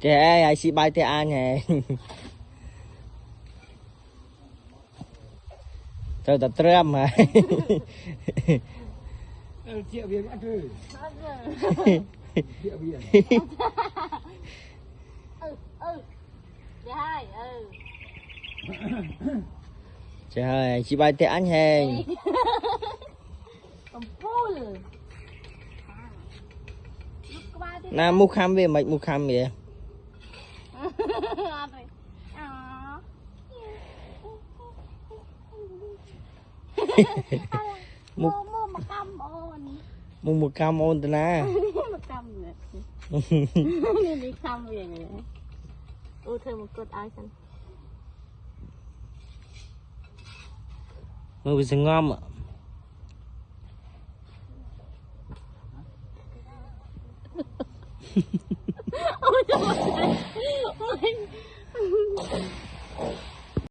trẻ ai xí bay thế anh nè thôi ta trem mà Chị viên ăn chơi. Chị viên. trời chị bay thế anh hè na mua khăm về mày mua khăm vậy mua mua cam ôn tên na đi thăm về này ô thơ một cột ai xem mua bị ngon ạ ôi trời